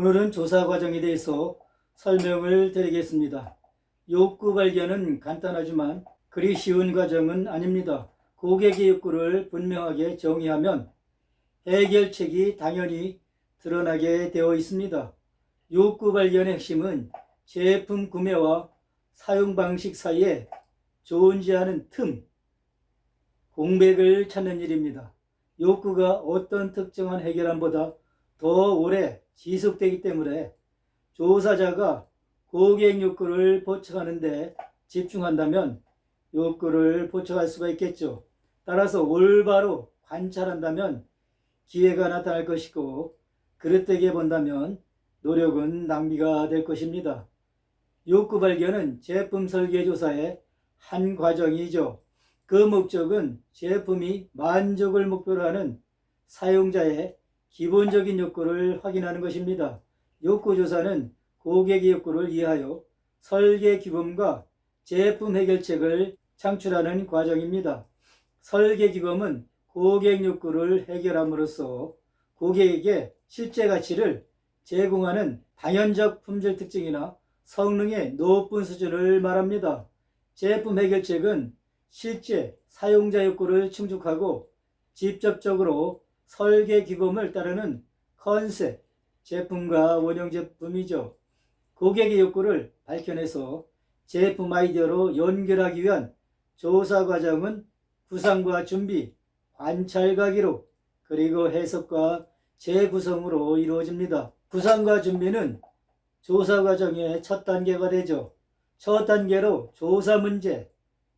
오늘은 조사 과정에 대해서 설명을 드리겠습니다. 욕구 발견은 간단하지만 그리 쉬운 과정은 아닙니다. 고객의 욕구를 분명하게 정의하면 해결책이 당연히 드러나게 되어 있습니다. 욕구 발견의 핵심은 제품 구매와 사용 방식 사이에 존재하는 틈, 공백을 찾는 일입니다. 욕구가 어떤 특정한 해결안보다 더 오래 지속되기 때문에 조사자가 고객 욕구를 포착하는 데 집중한다면 욕구를 포착할 수가 있겠죠. 따라서 올바로 관찰한다면 기회가 나타날 것이고 그릇되게 본다면 노력은 낭비가 될 것입니다. 욕구 발견은 제품 설계 조사의 한 과정이죠. 그 목적은 제품이 만족을 목표로 하는 사용자의 기본적인 욕구를 확인하는 것입니다. 욕구 조사는 고객의 욕구를 이해하여 설계 기범과 제품 해결책을 창출하는 과정입니다. 설계 기범은 고객 욕구를 해결함으로써 고객에게 실제 가치를 제공하는 당연적 품질 특징이나 성능의 높은 수준을 말합니다. 제품 해결책은 실제 사용자 욕구를 충족하고 직접적으로 설계 기범을 따르는 컨셉 제품과 원형 제품이죠. 고객의 욕구를 밝혀내서 제품 아이디어로 연결하기 위한 조사 과정은 구상과 준비, 관찰과 기록, 그리고 해석과 재구성으로 이루어집니다. 구상과 준비는 조사 과정의 첫 단계가 되죠. 첫 단계로 조사 문제,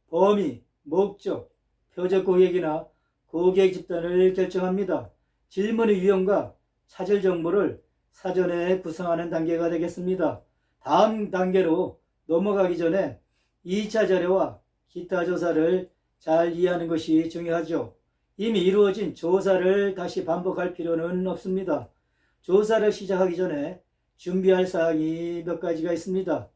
범위, 목적, 표적 고객이나 고객 집단을 결정합니다. 질문의 유형과 찾을 정보를 사전에 구성하는 단계가 되겠습니다. 다음 단계로 넘어가기 전에 2차 자료와 기타 조사를 잘 이해하는 것이 중요하죠. 이미 이루어진 조사를 다시 반복할 필요는 없습니다. 조사를 시작하기 전에 준비할 사항이 몇 가지가 있습니다.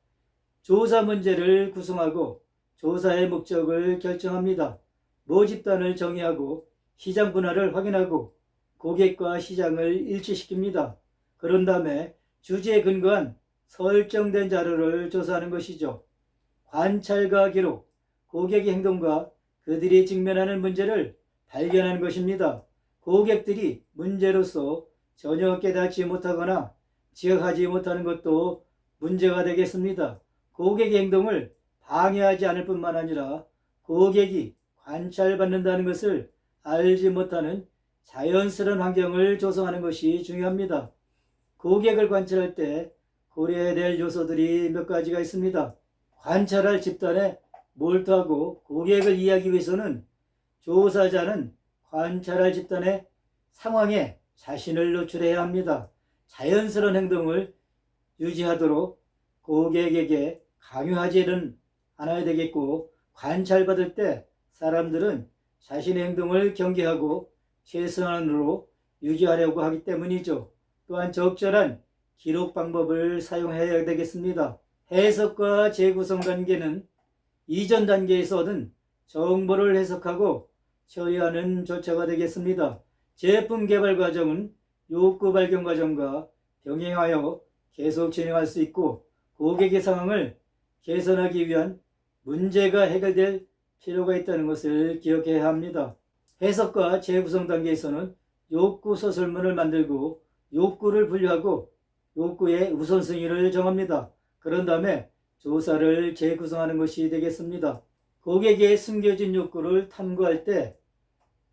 조사 문제를 구성하고 조사의 목적을 결정합니다. 모집단을 정의하고 시장 분할을 확인하고 고객과 시장을 일치시킵니다. 그런 다음에 주제에 근거한 설정된 자료를 조사하는 것이죠. 관찰과 기록, 고객의 행동과 그들이 직면하는 문제를 발견하는 것입니다. 고객들이 문제로서 전혀 깨닫지 못하거나 지적하지 못하는 것도 문제가 되겠습니다. 고객의 행동을 방해하지 않을 뿐만 아니라 고객이 관찰받는다는 것을 알지 못하는 자연스러운 환경을 조성하는 것이 중요합니다. 고객을 관찰할 때 고려해야 될 요소들이 몇 가지가 있습니다. 관찰할 집단에 몰두하고 고객을 이해하기 위해서는 조사자는 관찰할 집단의 상황에 자신을 노출해야 합니다. 자연스러운 행동을 유지하도록 고객에게 강요하지는 않아야 되겠고, 관찰받을 때 사람들은 자신의 행동을 경계하고 최선으로 유지하려고 하기 때문이죠. 또한 적절한 기록 방법을 사용해야 되겠습니다. 해석과 재구성 단계는 이전 단계에서 얻은 정보를 해석하고 처리하는 절차가 되겠습니다. 제품 개발 과정은 욕구 발견 과정과 병행하여 계속 진행할 수 있고, 고객의 상황을 개선하기 위한 문제가 해결될 필요가 있다는 것을 기억해야 합니다. 해석과 재구성 단계에서는 욕구 서술문을 만들고 욕구를 분류하고 욕구의 우선순위를 정합니다. 그런 다음에 조사를 재구성하는 것이 되겠습니다. 고객의 숨겨진 욕구를 탐구할 때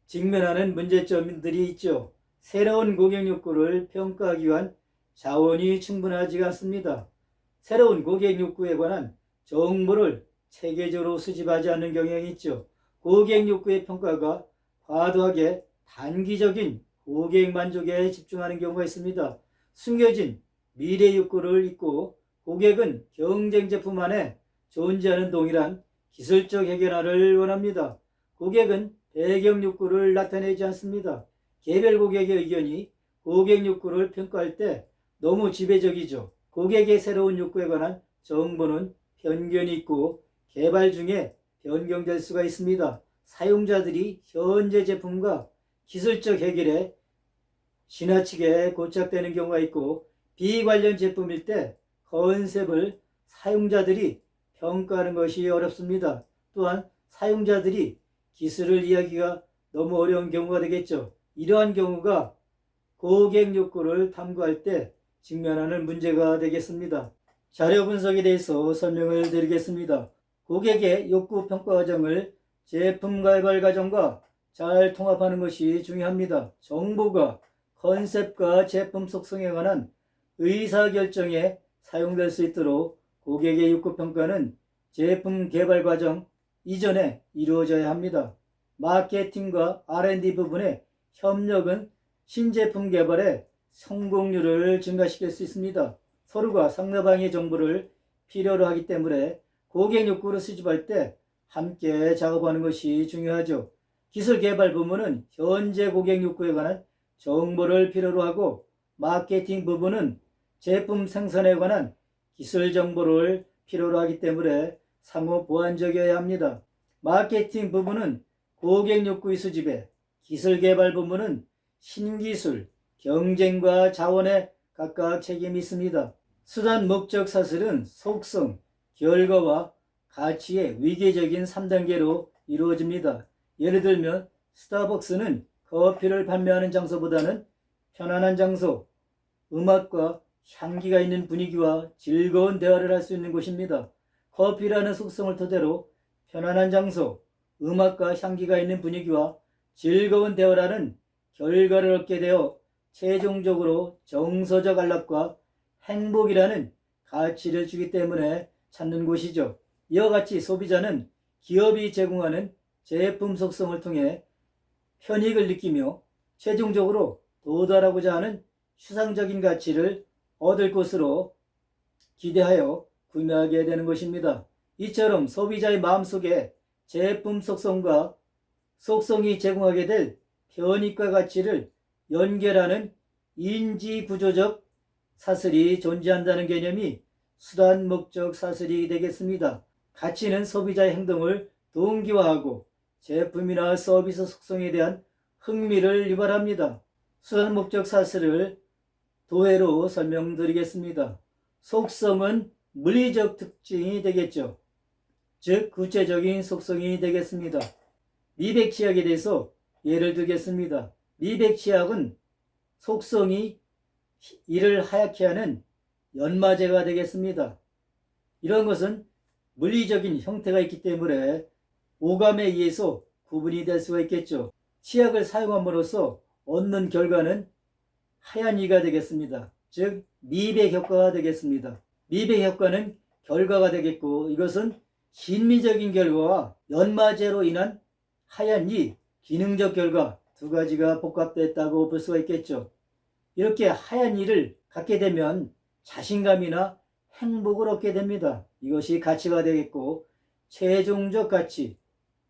직면하는 문제점들이 있죠. 새로운 고객 욕구를 평가하기 위한 자원이 충분하지 않습니다. 새로운 고객 욕구에 관한 정보를 체계적으로 수집하지 않는 경향이 있죠. 고객 욕구의 평가가 과도하게 단기적인 고객 만족에 집중하는 경우가 있습니다. 숨겨진 미래 욕구를 잊고 고객은 경쟁 제품 안에 존재하는 동일한 기술적 해결안을 원합니다. 고객은 배경 욕구를 나타내지 않습니다. 개별 고객의 의견이 고객 욕구를 평가할 때 너무 지배적이죠. 고객의 새로운 욕구에 관한 정보는 편견이 있고 개발 중에 변경될 수가 있습니다. 사용자들이 현재 제품과 기술적 해결에 지나치게 고착되는 경우가 있고 비관련 제품일 때 컨셉을 사용자들이 평가하는 것이 어렵습니다. 또한 사용자들이 기술을 이해하기가 너무 어려운 경우가 되겠죠. 이러한 경우가 고객 욕구를 탐구할 때 직면하는 문제가 되겠습니다. 자료 분석에 대해서 설명을 드리겠습니다. 고객의 욕구 평가 과정을 제품 개발 과정과 잘 통합하는 것이 중요합니다. 정보가 컨셉과 제품 속성에 관한 의사결정에 사용될 수 있도록 고객의 욕구 평가는 제품 개발 과정 이전에 이루어져야 합니다. 마케팅과 R&D 부분의 협력은 신제품 개발의 성공률을 증가시킬 수 있습니다. 서로가 상대방의 정보를 필요로 하기 때문에 고객 욕구를 수집할 때 함께 작업하는 것이 중요하죠. 기술 개발 부문은 현재 고객 욕구에 관한 정보를 필요로 하고, 마케팅 부분은 제품 생산에 관한 기술 정보를 필요로 하기 때문에 상호 보완적이어야 합니다. 마케팅 부분은 고객 욕구의 수집에, 기술 개발 부문은 신기술, 경쟁과 자원에 각각 책임이 있습니다. 수단 목적 사슬은 속성, 결과와 가치의 위계적인 3단계로 이루어집니다. 예를 들면 스타벅스는 커피를 판매하는 장소보다는 편안한 장소, 음악과 향기가 있는 분위기와 즐거운 대화를 할 수 있는 곳입니다. 커피라는 속성을 토대로 편안한 장소, 음악과 향기가 있는 분위기와 즐거운 대화라는 결과를 얻게 되어 최종적으로 정서적 안락과 행복이라는 가치를 주기 때문에 찾는 곳이죠. 이와 같이 소비자는 기업이 제공하는 제품 속성을 통해 편익을 느끼며 최종적으로 도달하고자 하는 추상적인 가치를 얻을 것으로 기대하여 구매하게 되는 것입니다. 이처럼 소비자의 마음속에 제품 속성과 속성이 제공하게 될 편익과 가치를 연결하는 인지구조적 사슬이 존재한다는 개념이 수단 목적 사슬이 되겠습니다. 가치는 소비자의 행동을 동기화하고 제품이나 서비스 속성에 대한 흥미를 유발합니다. 수단 목적 사슬을 도해로 설명드리겠습니다. 속성은 물리적 특징이 되겠죠. 즉 구체적인 속성이 되겠습니다. 미백치약에 대해서 예를 들겠습니다. 미백치약은 속성이 이를 하얗게 하는 연마제가 되겠습니다. 이런 것은 물리적인 형태가 있기 때문에 오감에 의해서 구분이 될 수가 있겠죠. 치약을 사용함으로써 얻는 결과는 하얀 이가 되겠습니다. 즉 미백 효과가 되겠습니다. 미백 효과는 결과가 되겠고, 이것은 심리적인 결과와 연마제로 인한 하얀 이, 기능적 결과 두 가지가 복합됐다고 볼 수가 있겠죠. 이렇게 하얀 이를 갖게 되면 자신감이나 행복을 얻게 됩니다. 이것이 가치가 되겠고, 최종적 가치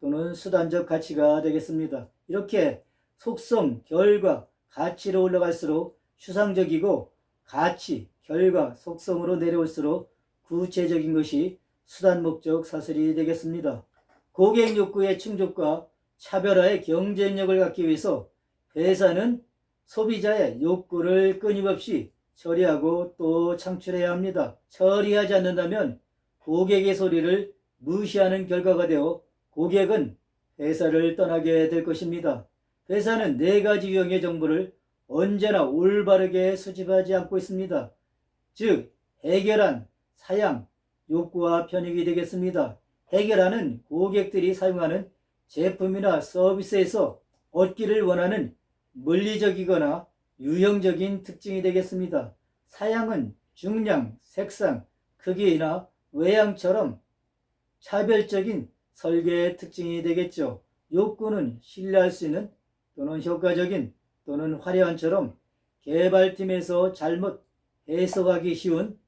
또는 수단적 가치가 되겠습니다. 이렇게 속성, 결과, 가치로 올라갈수록 추상적이고, 가치, 결과, 속성으로 내려올수록 구체적인 것이 수단 목적 사슬이 되겠습니다. 고객 욕구의 충족과 차별화의 경쟁력을 갖기 위해서 회사는 소비자의 욕구를 끊임없이 처리하고 또 창출해야 합니다. 처리하지 않는다면 고객의 소리를 무시하는 결과가 되어 고객은 회사를 떠나게 될 것입니다. 회사는 4가지 유형의 정보를 언제나 올바르게 수집하지 않고 있습니다. 즉 해결한, 사양, 욕구와 편익이 되겠습니다. 해결하는 고객들이 사용하는 제품이나 서비스에서 얻기를 원하는 물리적이거나 유형적인 특징이 되겠습니다. 사양은 중량, 색상, 크기나 외양처럼 차별적인 설계의 특징이 되겠죠. 욕구는 신뢰할 수 있는 또는 효과적인 또는 화려한처럼 개발팀에서 잘못 해석하기 쉬운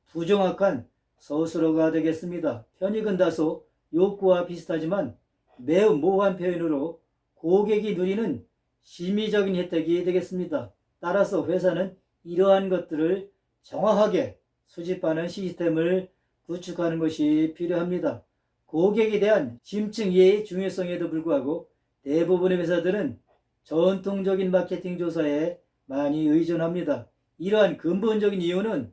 부정확한 서술어가 되겠습니다. 편익은 다소 욕구와 비슷하지만 매우 모호한 표현으로 고객이 누리는 심의적인 혜택이 되겠습니다. 따라서 회사는 이러한 것들을 정확하게 수집하는 시스템을 구축하는 것이 필요합니다. 고객에 대한 심층 이해의 중요성에도 불구하고 대부분의 회사들은 전통적인 마케팅 조사에 많이 의존합니다. 이러한 근본적인 이유는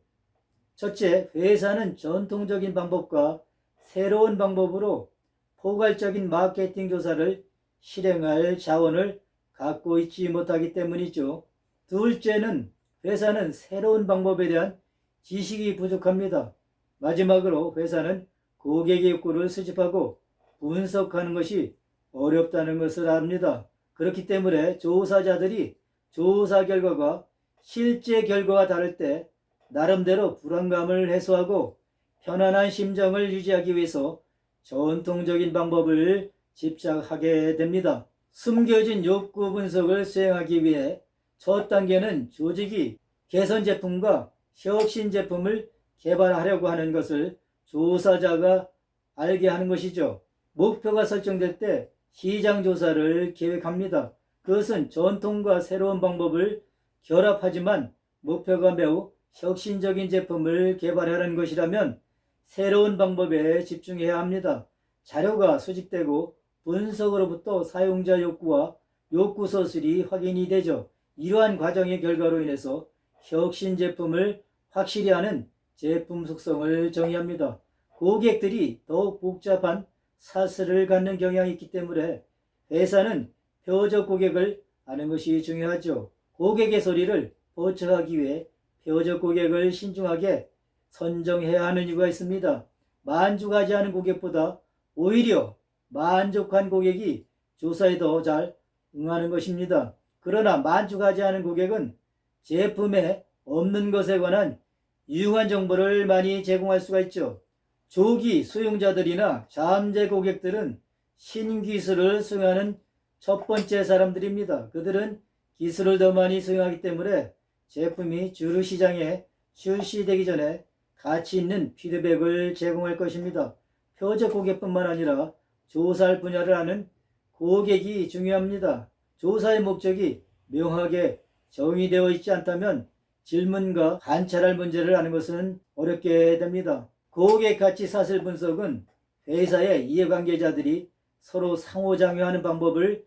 첫째, 회사는 전통적인 방법과 새로운 방법으로 포괄적인 마케팅 조사를 실행할 자원을 갖고 있지 못하기 때문이죠. 둘째는 회사는 새로운 방법에 대한 지식이 부족합니다. 마지막으로 회사는 고객의 욕구를 수집하고 분석하는 것이 어렵다는 것을 압니다. 그렇기 때문에 조사자들이 조사 결과가 실제 결과와 다를 때 나름대로 불안감을 해소하고 편안한 심정을 유지하기 위해서 전통적인 방법을 집착하게 됩니다. 숨겨진 욕구 분석을 수행하기 위해 첫 단계는 조직이 개선 제품과 혁신 제품을 개발하려고 하는 것을 조사자가 알게 하는 것이죠. 목표가 설정될 때 시장 조사를 계획합니다. 그것은 전통과 새로운 방법을 결합하지만 목표가 매우 혁신적인 제품을 개발하는 것이라면 새로운 방법에 집중해야 합니다. 자료가 수집되고 분석으로부터 사용자 욕구와 욕구 서술이 확인이 되죠. 이러한 과정의 결과로 인해서 혁신 제품을 확실히 아는 제품 속성을 정의합니다. 고객들이 더욱 복잡한 사슬을 갖는 경향이 있기 때문에 회사는 표적 고객을 아는 것이 중요하죠. 고객의 소리를 포착하기 위해 표적 고객을 신중하게 선정해야 하는 이유가 있습니다. 만족하지 않은 고객보다 오히려 만족한 고객이 조사에 더 잘 응하는 것입니다. 그러나 만족하지 않은 고객은 제품에 없는 것에 관한 유용한 정보를 많이 제공할 수가 있죠. 조기 수용자들이나 잠재 고객들은 신기술을 수용하는 첫 번째 사람들입니다. 그들은 기술을 더 많이 수용하기 때문에 제품이 주류 시장에 출시되기 전에 가치 있는 피드백을 제공할 것입니다. 표적 고객뿐만 아니라 조사할 분야를 아는 고객이 중요합니다. 조사의 목적이 명확하게 정의되어 있지 않다면 질문과 관찰할 문제를 아는 것은 어렵게 됩니다. 고객 가치 사슬 분석은 회사의 이해관계자들이 서로 상호작용하는 방법을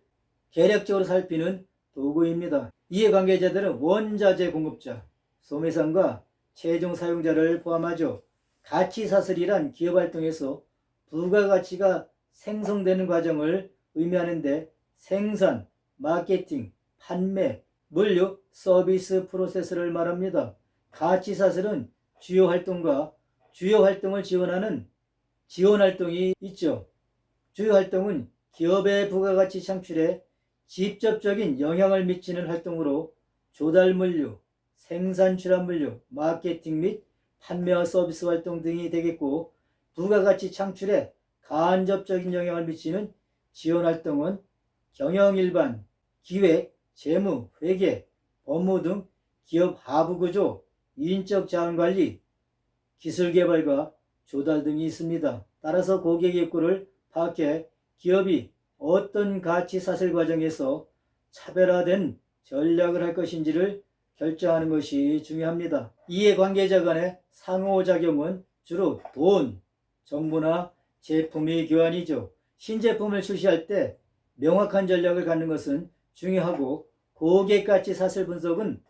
계략적으로 살피는 도구입니다. 이해관계자들은 원자재 공급자, 소매상과 최종 사용자를 포함하죠. 가치 사슬이란 기업 활동에서 부가가치가 생성되는 과정을 의미하는데 생산, 마케팅, 판매, 물류, 서비스 프로세스를 말합니다. 가치 사슬은 주요 활동과 주요 활동을 지원하는 지원 활동이 있죠. 주요 활동은 기업의 부가가치 창출에 직접적인 영향을 미치는 활동으로 조달 물류, 생산 출합 물류, 마케팅 및 판매와 서비스 활동 등이 되겠고, 부가가치 창출에 간접적인 영향을 미치는 지원 활동은 경영 일반, 기획, 재무, 회계, 법무 등 기업 하부 구조, 인적 자원 관리, 기술 개발과 조달 등이 있습니다. 따라서 고객의 욕구를 파악해 기업이 어떤 가치 사슬 과정에서 차별화된 전략을 할 것인지를 결정하는 것이 중요합니다. 이해관계자 간의 상호작용은 주로 돈, 정보나 제품의 교환이죠. 신제품을 출시할 때 명확한 전략을 갖는 것은 중요하고, 고객 가치 사슬 분석은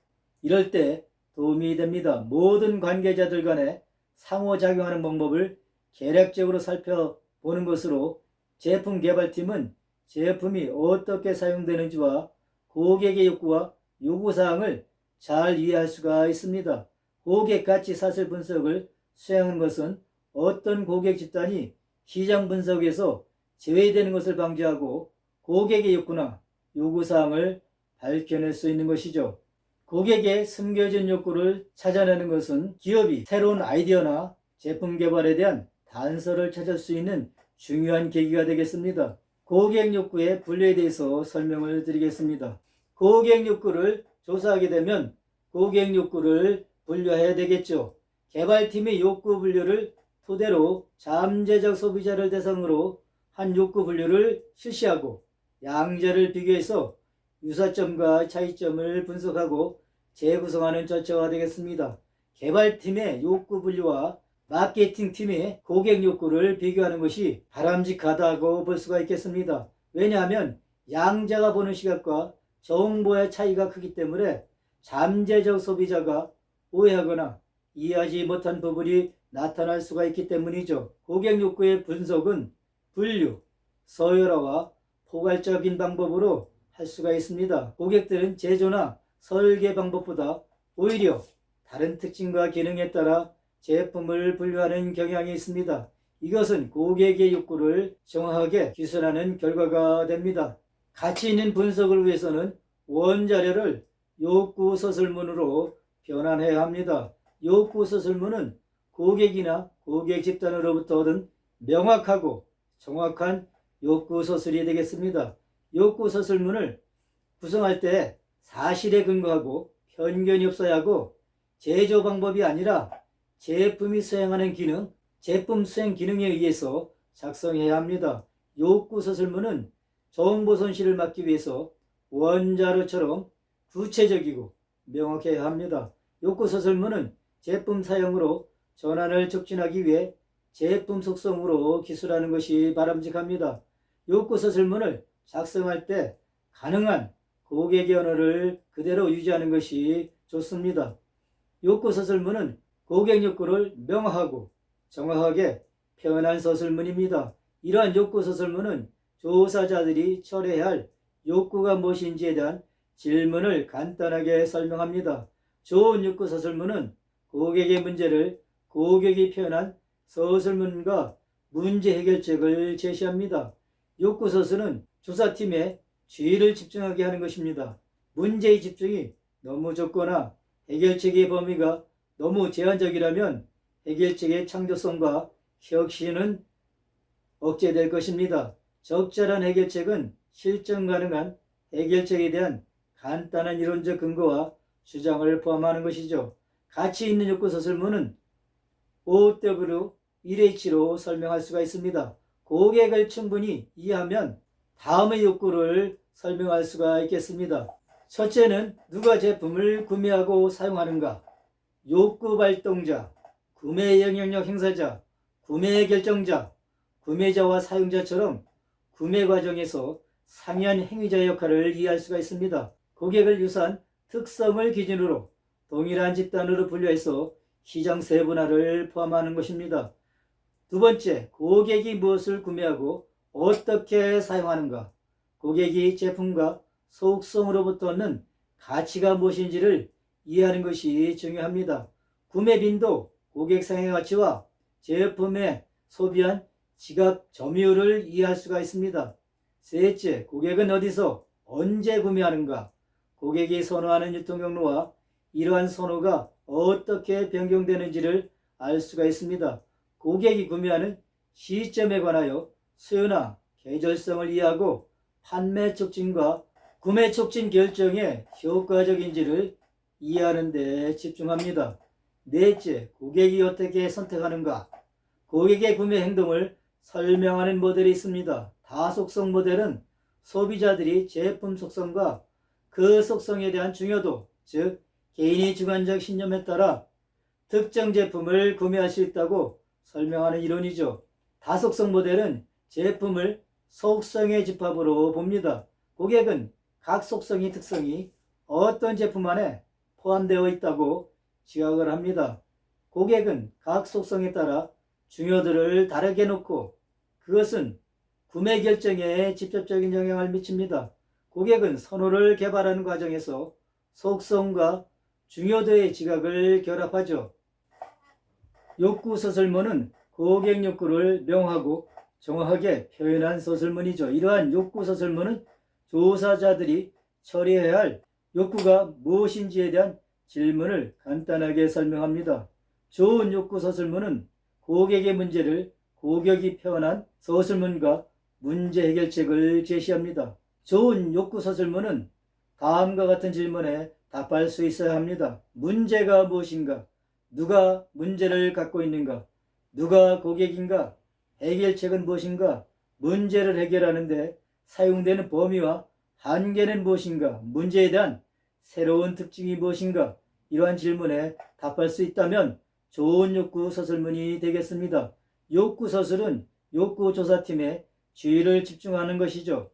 이럴 때 도움이 됩니다. 모든 관계자들 간에 상호작용하는 방법을 계략적으로 살펴보는 것으로 제품 개발팀은 제품이 어떻게 사용되는지와 고객의 욕구와 요구사항을 잘 이해할 수가 있습니다. 고객 가치 사슬 분석을 수행하는 것은 어떤 고객 집단이 시장 분석에서 제외되는 것을 방지하고 고객의 욕구나 요구사항을 밝혀낼 수 있는 것이죠. 고객의 숨겨진 욕구를 찾아내는 것은 기업이 새로운 아이디어나 제품 개발에 대한 단서를 찾을 수 있는 중요한 계기가 되겠습니다. 고객 욕구의 분류에 대해서 설명을 드리겠습니다. 고객 욕구를 조사하게 되면 고객 욕구를 분류해야 되겠죠. 개발팀의 욕구 분류를 토대로 잠재적 소비자를 대상으로 한 욕구 분류를 실시하고 양자를 비교해서 유사점과 차이점을 분석하고 재구성하는 절차가 되겠습니다. 개발팀의 욕구 분류와 마케팅팀의 고객 욕구를 비교하는 것이 바람직하다고 볼 수가 있겠습니다. 왜냐하면 양자가 보는 시각과 정보의 차이가 크기 때문에 잠재적 소비자가 오해하거나 이해하지 못한 부분이 나타날 수가 있기 때문이죠. 고객 욕구의 분석은 분류, 서열화와 포괄적인 방법으로 할 수가 있습니다. 고객들은 제조나 설계 방법보다 오히려 다른 특징과 기능에 따라 제품을 분류하는 경향이 있습니다. 이것은 고객의 욕구를 정확하게 기술하는 결과가 됩니다. 가치 있는 분석을 위해서는 원자료를 욕구 서술문으로 변환해야 합니다. 욕구 서술문은 고객이나 고객 집단으로부터 얻은 명확하고 정확한 욕구 서술이 되겠습니다. 욕구 서술문을 구성할 때 사실에 근거하고 편견이 없어야 하고 제조 방법이 아니라 제품이 수행하는 기능, 제품 수행 기능에 의해서 작성해야 합니다. 욕구 서술문은 정보 손실을 막기 위해서 원자료처럼 구체적이고 명확해야 합니다. 욕구 서술문은 제품 사용으로 전환을 촉진하기 위해 제품 속성으로 기술하는 것이 바람직합니다. 욕구 서술문을 작성할 때 가능한 고객의 언어를 그대로 유지하는 것이 좋습니다. 욕구 서술문은 고객 욕구를 명확하고 정확하게 표현한 서술문입니다. 이러한 욕구 서술문은 조사자들이 철회해야 할 욕구가 무엇인지에 대한 질문을 간단하게 설명합니다. 좋은 욕구 서술문은 고객의 문제를 고객이 표현한 서술문과 문제 해결책을 제시합니다. 욕구 서술은 조사팀의 주의를 집중하게 하는 것입니다. 문제의 집중이 너무 적거나 해결책의 범위가 너무 제한적이라면 해결책의 창조성과 혁신은 억제될 것입니다. 적절한 해결책은 실천 가능한 해결책에 대한 간단한 이론적 근거와 주장을 포함하는 것이죠. 가치 있는 욕구 서술문은 OW 1H로 설명할 수가 있습니다. 고객을 충분히 이해하면 다음의 욕구를 설명할 수가 있겠습니다. 첫째는 누가 제품을 구매하고 사용하는가, 욕구 발동자, 구매 영향력 행사자, 구매 결정자, 구매자와 사용자처럼 구매 과정에서 상이한 행위자의 역할을 이해할 수가 있습니다. 고객을 유사한 특성을 기준으로 동일한 집단으로 분류해서 시장 세분화를 포함하는 것입니다. 두 번째, 고객이 무엇을 구매하고 어떻게 사용하는가, 고객이 제품과 속성으로부터 얻는 가치가 무엇인지를 이해하는 것이 중요합니다. 구매 빈도, 고객 사용의 가치와 제품의 소비한 지갑 점유율을 이해할 수가 있습니다. 셋째, 고객은 어디서 언제 구매하는가, 고객이 선호하는 유통 경로와 이러한 선호가 어떻게 변경되는지를 알 수가 있습니다. 고객이 구매하는 시점에 관하여 수요나 계절성을 이해하고 판매 촉진과 구매 촉진 결정에 효과적인지를 이해하는 데 집중합니다. 넷째, 고객이 어떻게 선택하는가, 고객의 구매 행동을 설명하는 모델이 있습니다. 다속성 모델은 소비자들이 제품 속성과 그 속성에 대한 중요도, 즉 개인의 주관적 신념에 따라 특정 제품을 구매할 수 있다고 설명하는 이론이죠. 다속성 모델은 제품을 속성의 집합으로 봅니다. 고객은 각 속성의 특성이 어떤 제품 안에 포함되어 있다고 지각을 합니다. 고객은 각 속성에 따라 중요도를 다르게 놓고 그것은 구매 결정에 직접적인 영향을 미칩니다. 고객은 선호를 개발하는 과정에서 속성과 중요도의 지각을 결합하죠. 욕구 서술문은 고객 욕구를 명하고 정확하게 표현한 서술문이죠. 이러한 욕구 서술문은 조사자들이 처리해야 할 욕구가 무엇인지에 대한 질문을 간단하게 설명합니다. 좋은 욕구 서술문은 고객의 문제를 고객이 표현한 서술문과 문제 해결책을 제시합니다. 좋은 욕구 서술문은 다음과 같은 질문에 답할 수 있어야 합니다. 문제가 무엇인가? 누가 문제를 갖고 있는가? 누가 고객인가? 해결책은 무엇인가? 문제를 해결하는데 사용되는 범위와 한계는 무엇인가? 문제에 대한 새로운 특징이 무엇인가? 이러한 질문에 답할 수 있다면 좋은 욕구 서술문이 되겠습니다. 욕구 서술은 욕구 조사팀의 주의를 집중하는 것이죠.